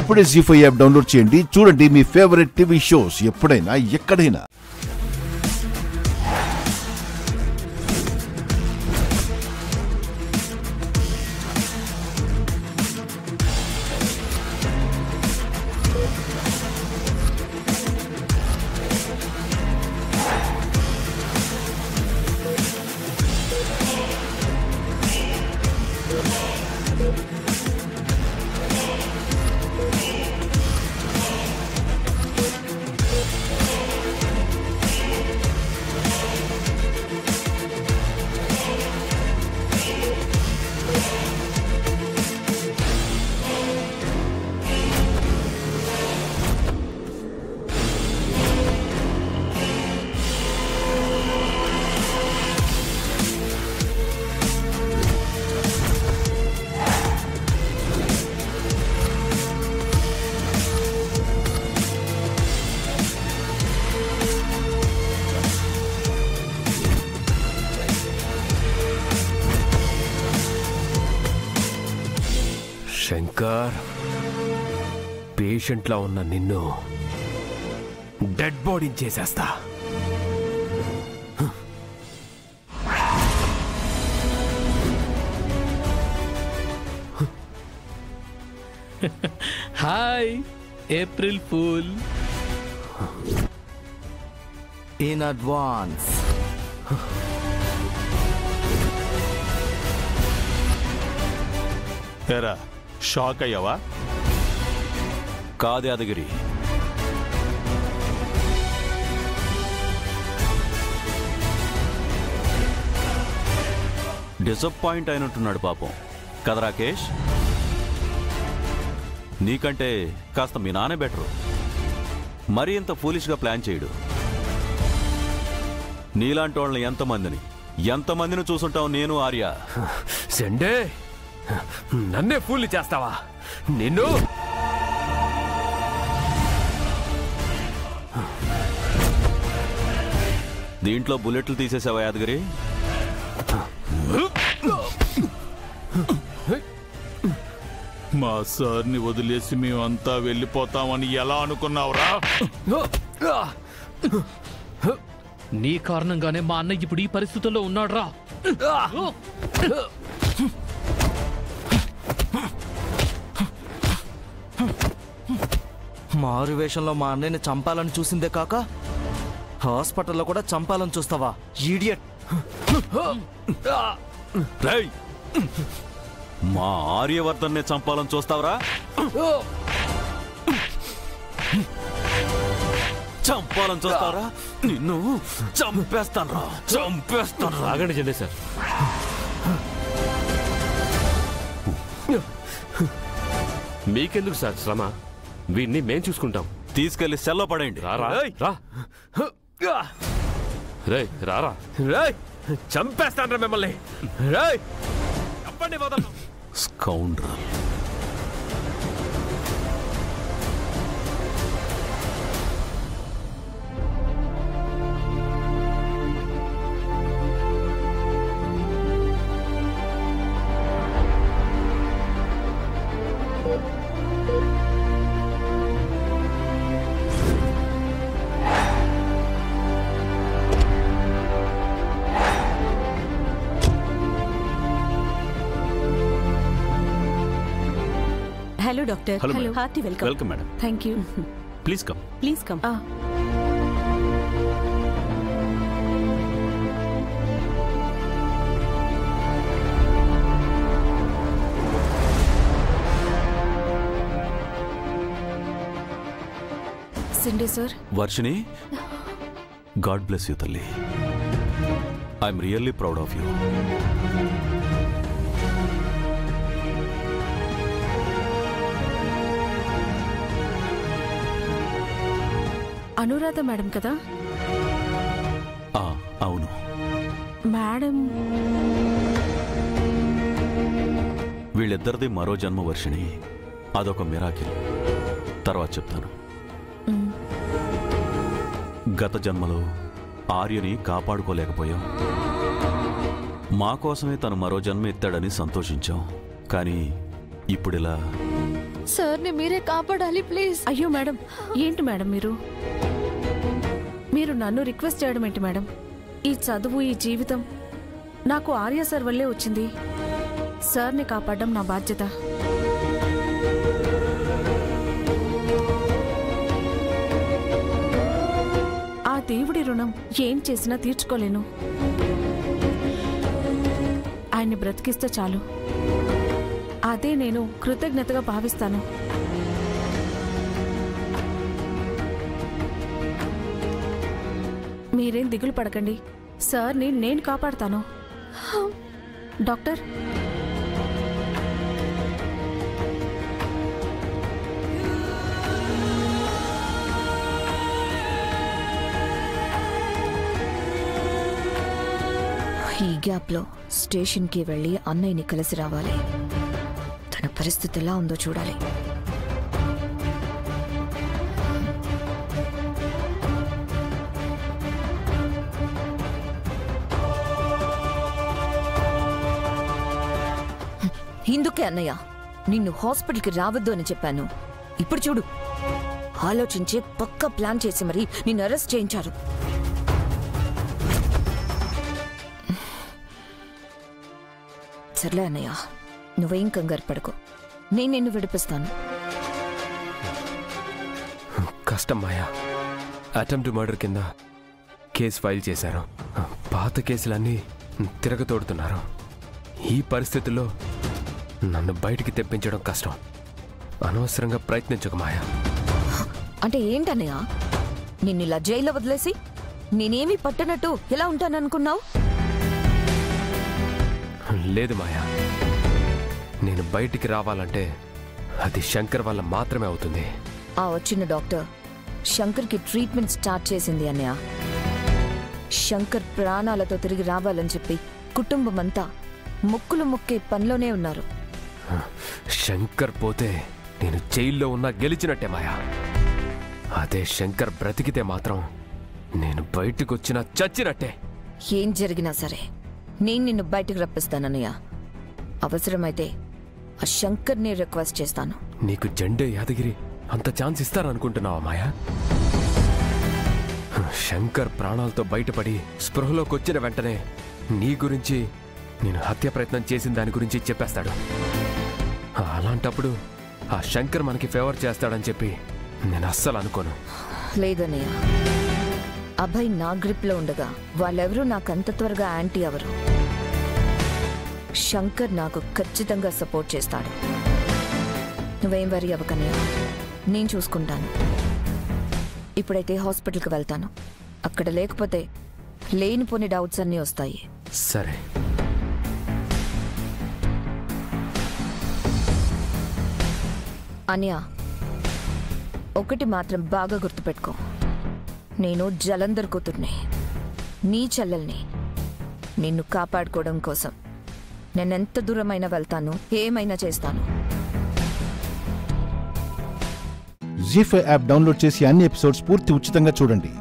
ఇప్పుడే జీ5 app download చేయండి. చూడండి మీ ఫేవరెట్ టీవీ షోస్ ఎప్పుడైనా ఎక్కడైనా. శంకర్, పేషెంట్లా ఉన్న నిన్ను డెడ్ బాడీని చేసేస్తా. Hi April fool. In advance. ఎరా షాక్ అయ్యావా? కాదు యాదగిరి, డిసప్పాయింట్ అయినట్టున్నాడు పాపం కదా రాకేష్. నీకంటే కాస్త మీ నానే బెటరు. మరీ ఇంత ఫూలిష్గా ప్లాన్ చేయడు. నీలాంటి వాళ్ళని ఎంతమందిని చూసుంటావు నేను ఆర్య. సండే నన్నే ఫూల్ చేస్తావా? నిన్ను దీంట్లో బుల్లెట్లు తీసేసావా యాదగిరి? మా సార్ని వదిలేసి మేమంతా వెళ్ళిపోతామని ఎలా అనుకున్నావురా? నీ కారణంగానే మా అన్నయ్య ఇప్పుడు ఈ పరిస్థితుల్లో ఉన్నాడు రా. మారు వేషంలో మా అన్నయ్యని చంపాలని చూసిందే కాక హాస్పిటల్లో కూడా చంపాలని చూస్తావా ఈడియట్? రేయ్, మా ఆర్యవర్ధన్నే చంపాలని చూస్తావరా? చంపాలని చూస్తావరా? నిన్ను చంపేస్తాను. ఆగండి చెండే సార్. మీకెందుకు సార్ శ్రమ? వీడిని మేం చూసుకుంటాం. తీసుకెళ్లి సెల్లో పడేయండి. రారా రేయ్, రారా రేయ్, చంపేస్తాను మిమ్మల్ని. రేయ్ చెప్పండి వదలను. Scoundrel. Hello, doctor. Hello, Hello. Hearty welcome. Welcome, madam. Thank you. Please come. Please come. Cindy, sir. Varshini, God bless you, Talli. I'm really proud of you. Anuradha madam కదా? అవును మేడం. వీళ్ళిద్దరిది మరో జన్మ వర్షిణి. అదొక మిరాకిల్. తర్వాత చెప్తాను. గత జన్మలో ఆర్యని కాపాడుకోలేకపోయాం. మా కోసమే తను మరో జన్మ ఎత్తాడని సంతోషించాం. కానీ ఇప్పుడిలా సార్ని మీరే కాపాడాలి ప్లీజ్. అయ్యో మేడం, ఏంటి మేడం మీరు నన్ను రిక్వెస్ట్ చేయడం ఏంటి మేడం? ఈ చదువు, ఈ జీవితం నాకు ఆర్య సార్ వల్లే వచ్చింది. సార్ని కాపాడడం నా బాధ్యత. ఆ దేవుడి రుణం ఏం చేసినా తీర్చుకోలేను. ఆయన్ని బ్రతికిస్తే చాలు. అదే నేను కృతజ్ఞతగా భావిస్తాను. మీరేం దిగులు పడకండి, సార్ని నేను కాపాడతాను. డాక్టర్, ఈ గ్యాప్లో స్టేషన్కి వెళ్ళి అన్నయ్యని కలిసి రావాలి. తన పరిస్థితి ఎలా ఉందో చూడాలి. ఇందుకే అన్నయ్య నిన్ను హాస్పిటల్కి రావద్దు అని చెప్పాను. ఇప్పుడు చూడు, ఆలోచించి పక్కా ప్లాన్ చేసి మరి నిన్ను అరెస్ట్ చేయించారు. సర్లే అన్నయ్య, నువ్వేం కంగారు పడుకో, నేను నిన్ను విడిపిస్తాను. కష్టం మాయా. అటెంప్ట్ మర్డర్ కింద కేసు ఫైల్ చేశారు. పాత కేసులన్నీ తిరగతోడుతున్నారు. ఈ పరిస్థితుల్లో నన్ను బయటికి తెప్పించడం కష్టం. అనవసరంగా ప్రయత్నించకు మాయా. అంటే ఏంటన్నయ్య, నిన్ను ఇలా జైల్లో వదిలేసి నేనేమీ పట్టనట్టు ఎలా ఉంటాననుకున్నావు? లేదు మాయా, నేను బయటికి రావాలంటే అది శంకర్ వల్ల మాత్రమే అవుతుంది. ఆ వచ్చిన డాక్టర్ శంకర్కి ట్రీట్మెంట్ స్టార్ట్ చేసింది అన్నయ్య. శంకర్ ప్రాణాలతో తిరిగి రావాలని చెప్పి కుటుంబం అంతా మొక్కులు మొక్కే పనిలోనే ఉన్నారు. శంకర్ పోతే నేను జైల్లో ఉన్నా గెలిచినట్టే మాయా. అదే శంకర్ బ్రతికితే మాత్రం నేను బయటకు వచ్చినా చచ్చినట్టే. ఏం జరిగినా సరే నేను నిన్ను బయటకు రప్పిస్తానన్నయ్య. అవసరమైతే ఆ శంకర్ని రిక్వెస్ట్ చేస్తాను. నీకు జెండే యాదగిరి అంత ఛాన్స్ ఇస్తారనుకుంటున్నావా మాయా? శంకర్ ప్రాణాలతో బయటపడి స్పృహలోకి వచ్చిన వెంటనే నీ గురించి, నేను హత్య ప్రయత్నం చేసిన దాని గురించి చెప్పేస్తాడు. అలాంటప్పుడు ఆ శంకర్ మనకి ఫేవర్ చేస్తాడని చెప్పి నేను అస్సలు అనుకోను. లేదన్నయ్య, అభయ్ నా గ్రిప్లో ఉండగా వాళ్ళెవరూ నాకంత త్వరగా యాంటీ అవరు. శంకర్ నాకు ఖచ్చితంగా సపోర్ట్ చేస్తాడు. నువ్వేం వరీ అవ్వకన్నయ్య, నేను చూసుకుంటాను. ఇప్పుడైతే హాస్పిటల్కి వెళ్తాను. అక్కడ లేకపోతే లేనిపోని డౌట్స్ అన్నీ వస్తాయి. సరే. అన్య, ఒకటి మాత్రం బాగా గుర్తుపెట్టుకో, నేను జలంధర్ కూతుర్ని, నీ చెల్లెల్ని. నిన్ను కాపాడుకోవడం కోసం నేనెంత దూరమైనా వెళ్తాను, ఏమైనా చేస్తాను. జీ5 యాప్ డౌన్లోడ్ చేసి అన్ని ఎపిసోడ్స్ పూర్తి ఉచితంగా చూడండి.